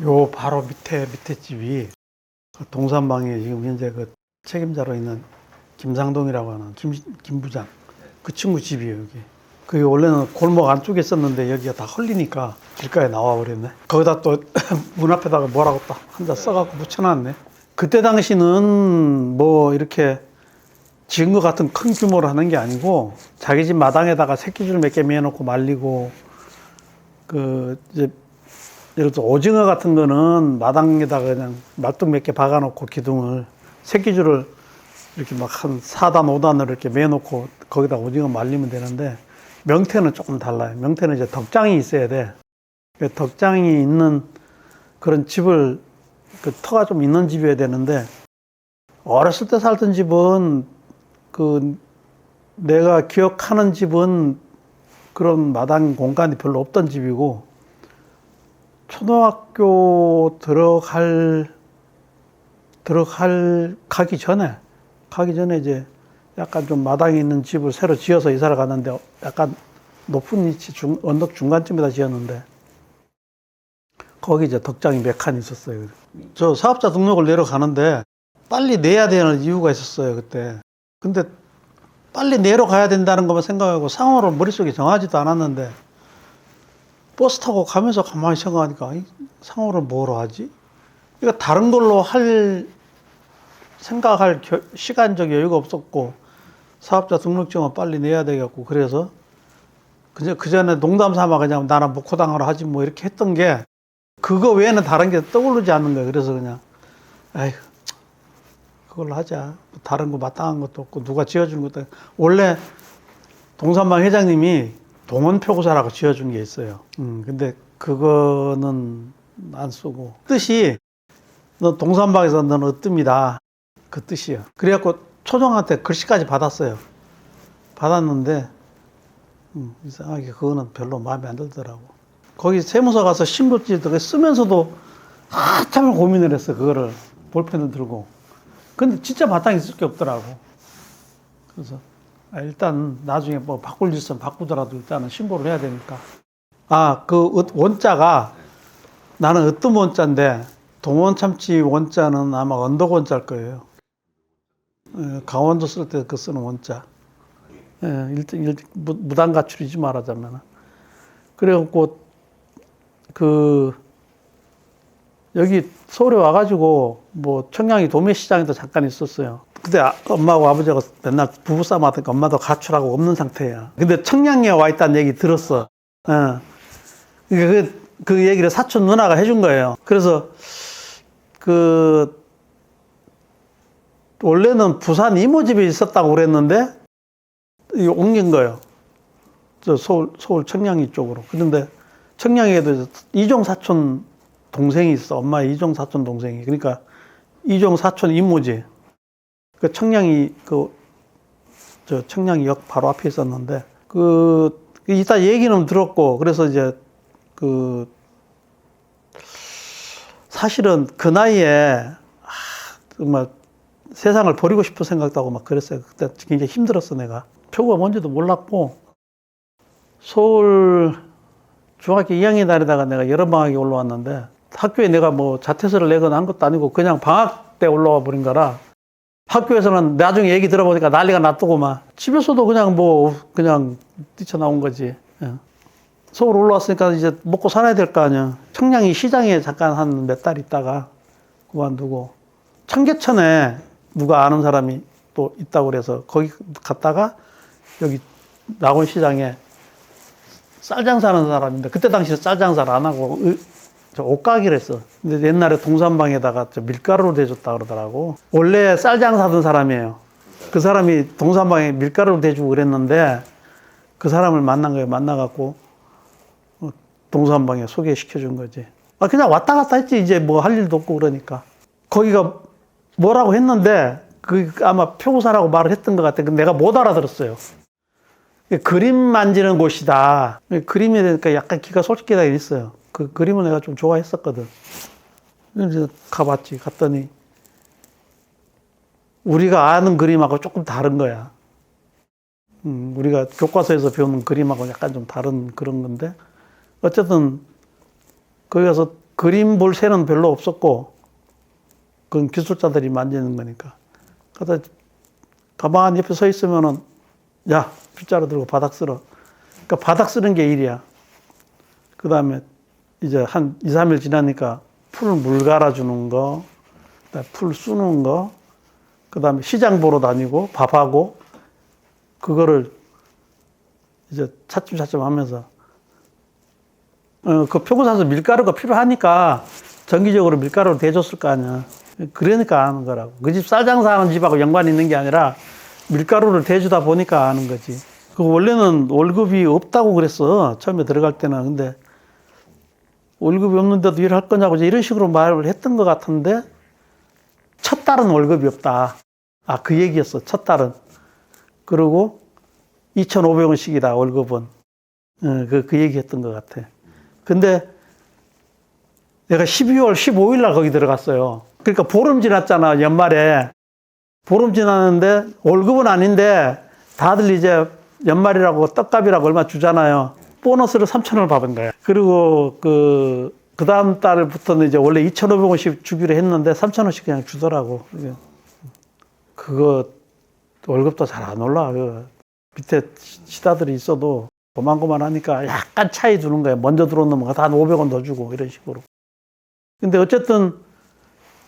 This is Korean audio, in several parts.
요 바로 밑에 집이 동산방에 지금 현재 그 책임자로 있는 김상동이라고 하는 김 부장 그 친구 집이에요. 여기 그게 원래는 골목 안쪽에 있었는데 여기가 다 헐리니까 길가에 나와 버렸네. 거기다 또 문 앞에다가 뭐라고 딱 한자 써갖고 붙여놨네. 그때 당시는 뭐 이렇게 지금 것 같은 큰 규모로 하는 게 아니고 자기 집 마당에다가 새끼줄 몇 개 매놓고 말리고 그 이제 예를 들어 오징어 같은 거는 마당에다가 그냥 말뚝 몇 개 박아놓고 기둥을 새끼줄을 이렇게 막 한 4단 5단을 이렇게 매놓고 거기다 오징어 말리면 되는데 명태는 조금 달라요. 명태는 이제 덕장이 있어야 돼. 덕장이 있는 그런 집을 그 터가 좀 있는 집이어야 되는데 어렸을 때 살던 집은 그 내가 기억하는 집은 그런 마당 공간이 별로 없던 집이고 초등학교 가기 전에 이제 약간 좀 마당에 있는 집을 새로 지어서 이사를 갔는데 약간 높은 위치 언덕 중간쯤에다 지었는데 거기 이제 덕장이 몇 칸 있었어요. 저 사업자 등록을 내러 가는데 빨리 내야 되는 이유가 있었어요, 그때. 근데 빨리 내러 가야 된다는 것만 생각하고 상호를 머릿속에 정하지도 않았는데 버스 타고 가면서 가만히 생각하니까 상호를 뭐로 하지? 이거 다른 걸로 생각할 시간적 여유가 없었고 사업자 등록증은 빨리 내야 되겠고 그래서 그 전에 농담 삼아 그냥 나랑 목호당하러 하지 뭐 이렇게 했던 게 그거 외에는 다른 게 떠오르지 않는 거예요. 그래서 그냥 아이고 그걸로 하자. 다른 거 마땅한 것도 없고 누가 지어주는 것도 원래 동산방 회장님이 동원표구사라고 지어준 게 있어요. 근데 그거는 안 쓰고 뜻이 너 동산방에서 너는 으뜸이다 그 뜻이에요. 그래갖고 초정한테 글씨까지 받았어요. 받았는데 이상하게 그거는 별로 마음에 안 들더라고. 거기 세무서 가서 신고지도 쓰면서도 한참을 고민을 했어. 그거를 볼펜을 들고. 근데 진짜 마땅히 쓸 게 없더라고. 그래서 일단 나중에 뭐 바꿀 짓은 바꾸더라도 일단은 신고를 해야 되니까. 그 원자가 나는 으뜸 원자인데 동원참치 원자는 아마 언덕 원자일 거예요. 강원도 쓸 때 그 쓰는 원자. 무단 가출이지 말하자면. 그래갖고 여기 서울에 와가지고 뭐 청량리 도매시장에도 잠깐 있었어요. 그때 엄마하고 아버지가 맨날 부부싸움 하니까 엄마도 가출하고 없는 상태야. 근데 청량리에 와 있다는 얘기 들었어. 그 얘기를 사촌 누나가 해준 거예요. 그래서 원래는 부산 이모 집에 있었다고 그랬는데 옮긴 거예요. 저 서울 청량리 쪽으로. 그런데 청량리에도 이종 사촌 동생이 있어. 엄마의 이종 사촌 동생이. 그러니까 이종 사촌 이모지. 그 청량리 저 청량리역 바로 앞에 있었는데 이따 얘기는 들었고 그래서 이제 사실은 그 나이에 정말 세상을 버리고 싶은 생각도 하고 막 그랬어요. 그때 굉장히 힘들었어 내가. 표구가 뭔지도 몰랐고 서울 중학교 2학년 다니다가 내가 여름방학에 올라왔는데 학교에 내가 뭐 자퇴서를 내거나 한 것도 아니고 그냥 방학 때 올라와 버린 거라 학교에서는 나중에 얘기 들어보니까 난리가 났더구만. 집에서도 그냥 뛰쳐나온 거지. 서울 올라왔으니까 이제 먹고 살아야 될 거 아니야. 청량리 시장에 잠깐 한 몇 달 있다가 그만두고 청계천에 누가 아는 사람이 또 있다고 그래서 거기 갔다가 여기 낙원시장에 쌀 장사하는 사람인데 그때 당시에 쌀 장사를 안 하고 옷가게를 했어. 근데 옛날에 동산방에다가 밀가루를 대줬다 그러더라고. 원래 쌀 장사하던 사람이에요. 그 사람이 동산방에 밀가루를 대주고 그랬는데 그 사람을 만난 거예요. 만나갖고 동산방에 소개시켜준 거지. 그냥 왔다 갔다 했지. 이제 뭐 할 일도 없고 그러니까. 거기가 뭐라고 했는데 아마 표구사라고 말을 했던 것 같아. 근데 내가 못 알아들었어요. 그림 만지는 곳이다. 그림이 되니까 약간 기가 솔직하게 있어요. 그 그림을 내가 좀 좋아했었거든. 그래서 가봤지. 갔더니 우리가 아는 그림하고 조금 다른 거야. 우리가 교과서에서 배우는 그림하고 약간 좀 다른 그런 건데 어쨌든 거기 가서 그림 볼 새는 별로 없었고, 그건 기술자들이 만지는 거니까. 그러다 가만히 옆에 서 있으면은, 야, 빗자루 들고 바닥 쓸어. 그러니까 바닥 쓰는 게 일이야. 그 다음에 이제 한 2, 3일 지나니까 풀 물 갈아주는 거, 풀 쑤는 거, 그 다음에 시장 보러 다니고 밥하고, 그거를 이제 차츰차츰 하면서, 그 표고사에서 밀가루가 필요하니까 정기적으로 밀가루를 대줬을 거 아니야. 그러니까 아는 거라고. 그 집 쌀 장사하는 집하고 연관이 있는 게 아니라 밀가루를 대주다 보니까 아는 거지. 그 원래는 월급이 없다고 그랬어. 처음에 들어갈 때는. 근데 월급이 없는데도 일할 거냐고 이런 식으로 말을 했던 것 같은데 첫 달은 월급이 없다. 아, 그 얘기였어. 첫 달은. 그리고 2,500원씩이다, 월급은. 그 얘기 했던 것 같아. 근데 내가 12월 15일 날 거기 들어갔어요. 그러니까 보름 지났잖아, 연말에. 보름 지났는데 월급은 아닌데 다들 이제 연말이라고 떡값이라고 얼마 주잖아요. 보너스를 3,000원을 받은 거야. 그리고 그 다음 달부터는 이제 원래 2,500원씩 주기로 했는데 3,000원씩 그냥 주더라고. 그거 월급도 잘 안 올라. 그 밑에 시다들이 있어도 고만고만 하니까 약간 차이 두는 거야. 먼저 들어온 놈은 한 500원 더 주고 이런 식으로. 근데 어쨌든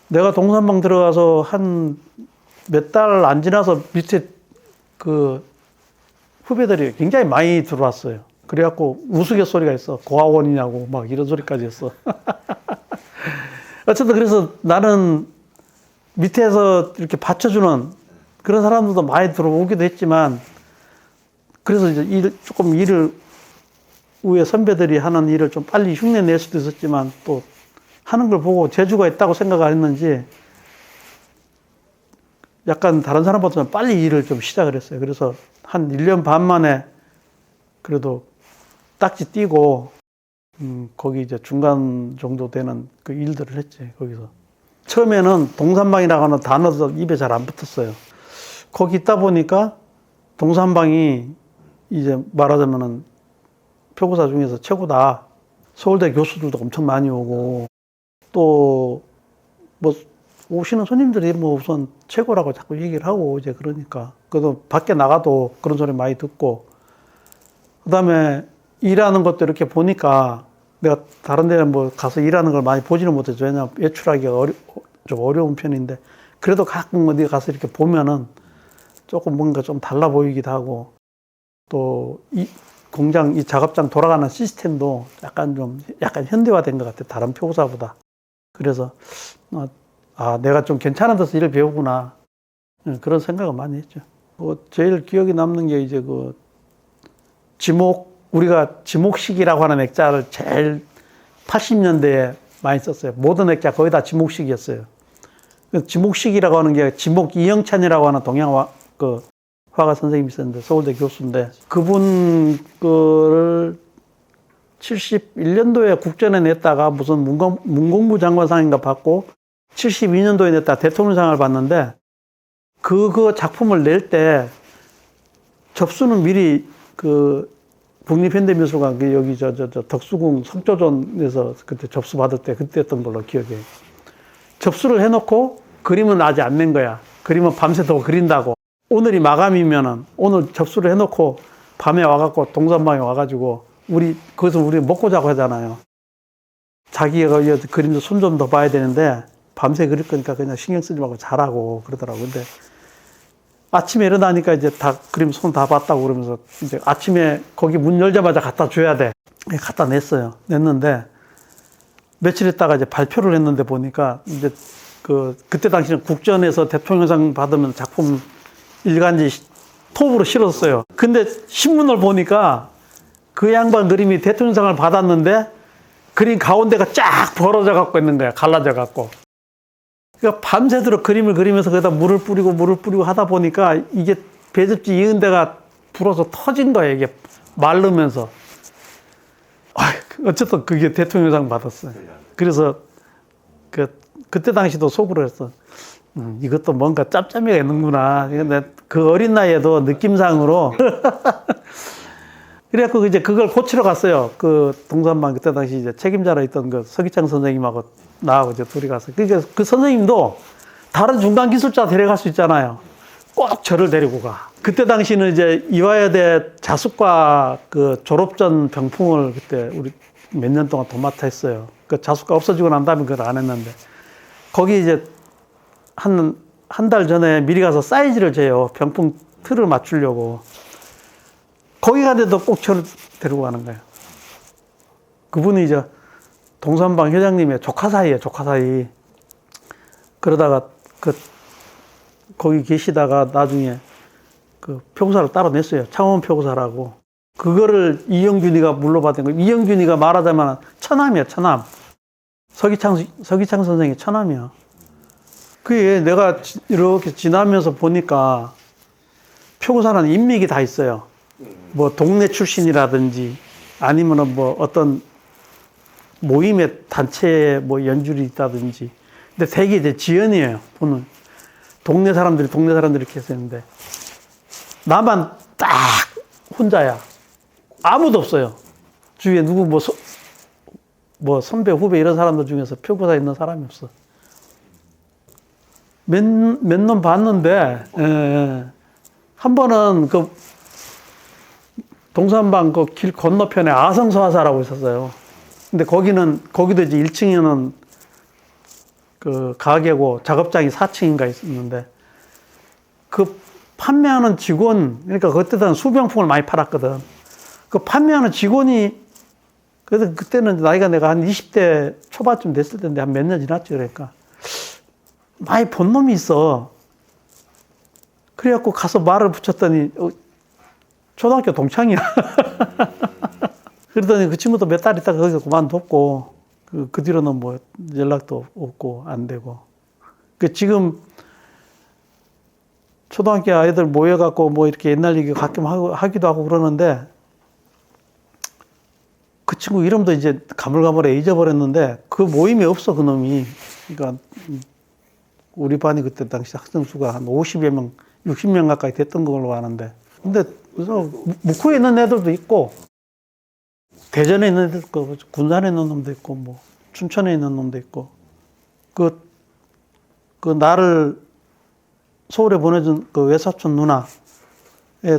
내가 동산방 들어가서 한 몇 달 안 지나서 밑에 그 후배들이 굉장히 많이 들어왔어요. 그래갖고 우스갯소리가 있어. 고아원이냐고 막 이런 소리까지 했어. 어쨌든 그래서 나는 밑에서 이렇게 받쳐주는 그런 사람들도 많이 들어오기도 했지만, 그래서 이제 조금 일을 위에 선배들이 하는 일을 좀 빨리 흉내 낼 수도 있었지만, 또 하는 걸 보고 재주가 있다고 생각을 했는지 약간 다른 사람보다 빨리 일을 좀 시작을 했어요. 그래서 한 1년 반 만에 그래도 딱지 띄고 거기 이제 중간 정도 되는 그 일들을 했지, 거기서. 처음에는 동산방이라고 하는 단어도 입에 잘 안 붙었어요. 거기 있다 보니까 동산방이 이제 말하자면은 표고사 중에서 최고다. 서울대 교수들도 엄청 많이 오고, 또 뭐 오시는 손님들이 뭐 우선 최고라고 자꾸 얘기를 하고 이제 그러니까. 그래도 밖에 나가도 그런 소리 많이 듣고, 그 다음에 일하는 것도 이렇게 보니까 내가 다른 데는 뭐 가서 일하는 걸 많이 보지는 못했죠. 왜냐면 외출하기가 좀 어려운 편인데, 그래도 가끔 어디 가서 이렇게 보면은 조금 뭔가 좀 달라 보이기도 하고, 또 이 공장, 이 작업장 돌아가는 시스템도 약간 현대화된 것 같아. 다른 표고사보다. 그래서, 내가 좀 괜찮은 데서 일을 배우구나. 그런 생각을 많이 했죠. 제일 기억에 남는 게 이제 우리가 지목식이라고 하는 액자를 제일 80년대에 많이 썼어요. 모든 액자 거의 다 지목식이었어요. 지목식이라고 하는 게 지목 이영찬이라고 하는 화가 선생님이 있었는데, 서울대 교수인데, 그분 거를 71년도에 국전에 냈다가 무슨 문공부 장관상인가 받고 72년도에 냈다 대통령상을 받는데, 그거 작품을 낼 때 접수는 미리 국립현대미술관 여기 덕수궁 석조존에서 그때 접수 받을 때 그때 했던 걸로 기억해. 접수를 해놓고 그림은 아직 안 낸 거야. 그림은 밤새 더 그린다고. 오늘이 마감이면은 오늘 접수를 해놓고 밤에 와갖고 동산방에 와가지고 거기서 우리 먹고 자고 하잖아요. 자기가 그림도 손 좀 더 봐야 되는데 밤새 그릴 거니까 그냥 신경 쓰지 말고 자라고 그러더라고. 근데 아침에 일어나니까 이제 다 그림 손 다 봤다고 그러면서 이제 아침에 거기 문 열자마자 갖다 줘야 돼. 갖다 냈어요. 냈는데 며칠 있다가 이제 발표를 했는데 보니까 이제 그때 당시는 국전에서 대통령상 받으면 작품 일간지 톱으로 실었어요. 근데 신문을 보니까 그 양반 그림이 대통령상을 받았는데 그림 가운데가 쫙 벌어져 갖고 있는 거야. 갈라져 갖고. 그러니까 밤새도록 그림을 그리면서 거기다 물을 뿌리고 하다 보니까 이게 배접지 이은 데가 불어서 터진 거야. 이게 마르면서. 어쨌든 그게 대통령상 받았어요. 그래서 그때 당시도 속으로 했어. 이것도 뭔가 짬짬이가 있는구나. 근데 그 어린 나이에도 느낌상으로 그래갖고 이제 그걸 고치러 갔어요. 그 동산방 그때 당시 이제 책임자로 있던 그 서기창 선생님하고 나하고 이제 둘이 갔어요. 그러니까 그 선생님도 다른 중간 기술자 데려갈 수 있잖아요. 꼭 저를 데리고 가. 그때 당시는 이제 이화여대 자숙과 그 졸업전 병풍을 그때 우리 몇 년 동안 도맡아 했어요. 그 자숙과 없어지고 난 다음에 그걸 안 했는데 거기 이제 한 달 전에 미리 가서 사이즈를 재요. 병풍 틀을 맞추려고. 거기 가는데도 꼭 저를 데리고 가는 거예요. 그분이 이제 동산방 회장님의 조카 사이예요, 조카 사이. 그러다가 거기 계시다가 나중에 그 표구사를 따로 냈어요. 창원 표구사라고. 그거를 이영균이가 물러받은 거예요. 이영균이가 말하자면 처남이야, 처남. 서기창 선생이 처남이야. 그게 내가 이렇게 지나면서 보니까 표구사는 인맥이 다 있어요. 뭐 동네 출신이라든지 아니면은 뭐 어떤 모임의 단체에 뭐 연줄이 있다든지. 근데 되게 이제 지연이에요, 보는. 동네 사람들이 이렇게 했었는데 나만 딱 혼자야. 아무도 없어요. 주위에 누구 뭐 선배, 후배 이런 사람들 중에서 표구사 있는 사람이 없어. 몇 년 봤는데, 한 번은 그 동산방 그 길 건너편에 아성서화사라고 있었어요. 근데 거기도 이제 1층에는 그 가게고 작업장이 4층인가 있었는데 그 판매하는 직원, 그러니까 그때는 수병풍을 많이 팔았거든. 그 판매하는 직원이, 그래서 그때는 나이가 내가 한 20대 초반쯤 됐을 텐데 한 몇 년 지났지, 그러니까. 많이 본 놈이 있어. 그래갖고 가서 말을 붙였더니, 초등학교 동창이야. 그러더니 그 친구도 몇 달 있다가 거기서 그만뒀고, 그 뒤로는 뭐 연락도 없고, 안 되고. 지금 초등학교 아이들 모여갖고 뭐 이렇게 옛날 얘기 가끔 하기도 하고 그러는데, 그 친구 이름도 이제 가물가물해 잊어버렸는데, 그 모임이 없어, 그 놈이. 그러니까, 우리 반이 그때 당시 학생 수가 한 50여 명, 60명 가까이 됐던 걸로 아는데. 근데, 그래서 묵후에 있는 애들도 있고, 대전에 있는 애들 있고, 군산에 있는 놈도 있고, 뭐, 춘천에 있는 놈도 있고, 그 나를 서울에 보내준 그 외사촌 누나의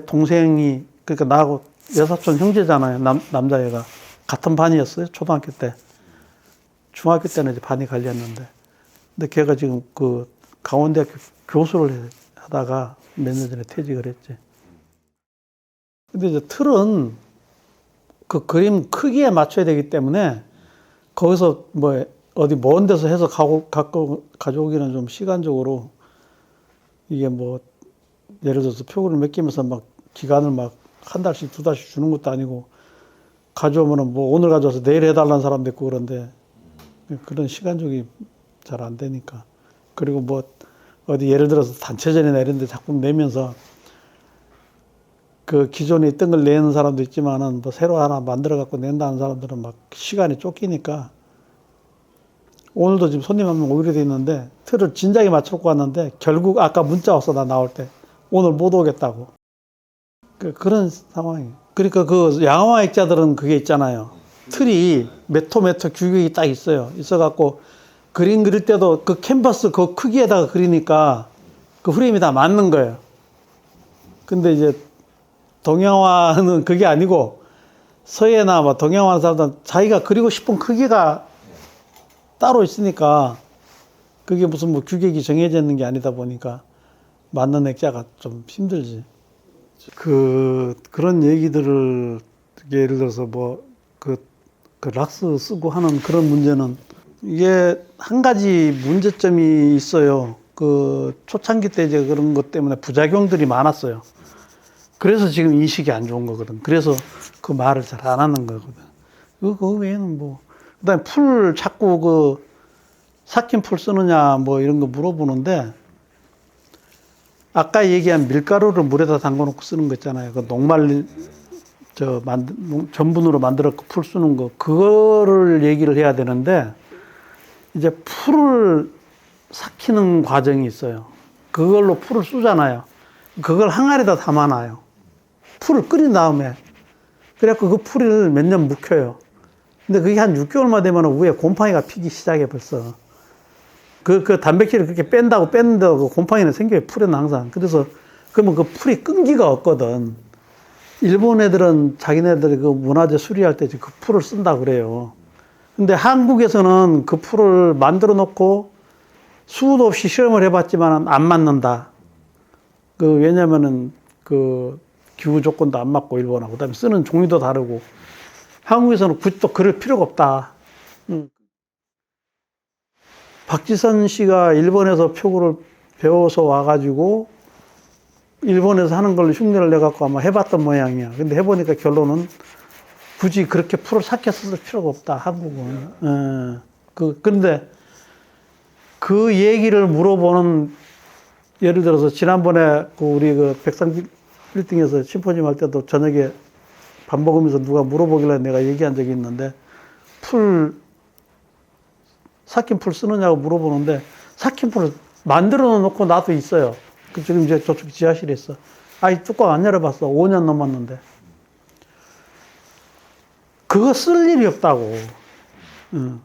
동생이, 그러니까 나하고 외사촌 형제잖아요. 남자애가. 같은 반이었어요. 초등학교 때. 중학교 때는 이제 반이 갈렸는데. 근데 걔가 지금 그 강원대학교 교수를 하다가 몇 년 전에 퇴직을 했지. 근데 이제 틀은 그 그림 크기에 맞춰야 되기 때문에 거기서 뭐 어디 먼 데서 해서 가져오기는 좀 시간적으로 이게 뭐 예를 들어서 표구를 맡기면서 막 기간을 막 한 달씩 두 달씩 주는 것도 아니고 가져오면은 뭐 오늘 가져와서 내일 해달라는 사람도 있고 그런데 그런 시간적이 잘 안 되니까. 그리고 뭐 어디 예를 들어서 단체전이나 이런 데 작품 내면서 그 기존에 있던 걸 내는 사람도 있지만은 뭐 새로 하나 만들어 갖고 낸다는 사람들은 막 시간이 쫓기니까 오늘도 지금 손님 한 명 오기로 돼 있는데 틀을 진작에 맞춰놓고 왔는데 결국 아까 문자 왔어, 나 나올 때. 오늘 못 오겠다고. 그런 상황이에요. 그러니까 그 양화와 액자들은 그게 있잖아요. 틀이 몇 호 규격이 딱 있어요. 있어갖고 그림 그릴 때도 그 캔버스 그 크기에다가 그리니까 그 프레임이 다 맞는 거예요. 근데 이제 동양화는 그게 아니고 서예나 뭐 동양화 사람들은 자기가 그리고 싶은 크기가 따로 있으니까 그게 무슨 뭐 규격이 정해져 있는 게 아니다 보니까 맞는 액자가 좀 힘들지. 그런 얘기들을 예를 들어서 뭐 그 락스 쓰고 하는 그런 문제는 이게 한 가지 문제점이 있어요. 그 초창기 때 이제 그런 것 때문에 부작용들이 많았어요. 그래서 지금 인식이 안 좋은 거거든. 그래서 그 말을 잘 안 하는 거거든. 그 외에는 뭐. 그 다음에 풀 자꾸 그 삭힌 풀 쓰느냐 뭐 이런 거 물어보는데 아까 얘기한 밀가루를 물에다 담궈 놓고 쓰는 거 있잖아요. 그 전분으로 만들어 풀 쓰는 거. 그거를 얘기를 해야 되는데 이제 풀을 삭히는 과정이 있어요. 그걸로 풀을 쓰잖아요. 그걸 항아리에다 담아놔요. 풀을 끓인 다음에 그래갖고 그 풀을 몇 년 묵혀요. 근데 그게 한 6개월만 되면 위에 곰팡이가 피기 시작해 벌써. 그 단백질을 그렇게 뺀다고 곰팡이는 생겨요. 풀에는 항상. 그래서 그러면 그 풀이 끈기가 없거든. 일본 애들은 자기네들이 그 문화재 수리할 때 그 풀을 쓴다 그래요. 근데 한국에서는 그 풀을 만들어 놓고 수도 없이 실험을 해봤지만 안 맞는다. 왜냐면은 그 기후 조건도 안 맞고 일본하고 그다음에 쓰는 종류도 다르고 한국에서는 굳이 또 그럴 필요가 없다. 박지선 씨가 일본에서 표구를 배워서 와가지고 일본에서 하는 걸로 흉내를 내갖고 아마 해봤던 모양이야. 근데 해보니까 결론은 굳이 그렇게 풀을 삭혀서 쓸 필요가 없다. 한국은. 그런데 그 얘기를 물어보는 예를 들어서 지난번에 우리 백상 빌딩에서 심포지엄 할 때도 저녁에 밥 먹으면서 누가 물어보길래 내가 얘기한 적이 있는데 삭힌 풀 쓰느냐고 물어보는데 삭힌 풀을 만들어 놓고 놔도 있어요. 지금 이제 저쪽 지하실에 있어. 아이 뚜껑 안 열어봤어. 5년 넘었는데. 그거 쓸 일이 없다고.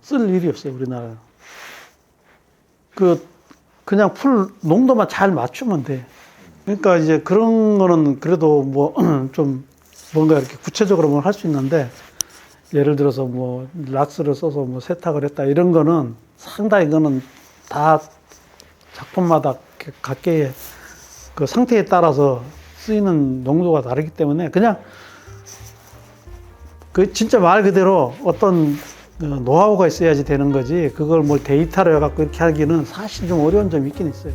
쓸 일이 없어요, 우리나라. 그냥 풀 농도만 잘 맞추면 돼. 그러니까 이제 그런 거는 그래도 좀 뭔가 이렇게 구체적으로 할 수 있는데 예를 들어서 락스를 써서 세탁을 했다 이런 거는 상당히 그거는 다 작품마다 각계의 그 상태에 따라서 쓰이는 농도가 다르기 때문에 그냥 진짜 말 그대로 어떤 노하우가 있어야지 되는 거지 그걸 데이터로 해갖고 이렇게 하기는 사실 좀 어려운 점이 있긴 있어요.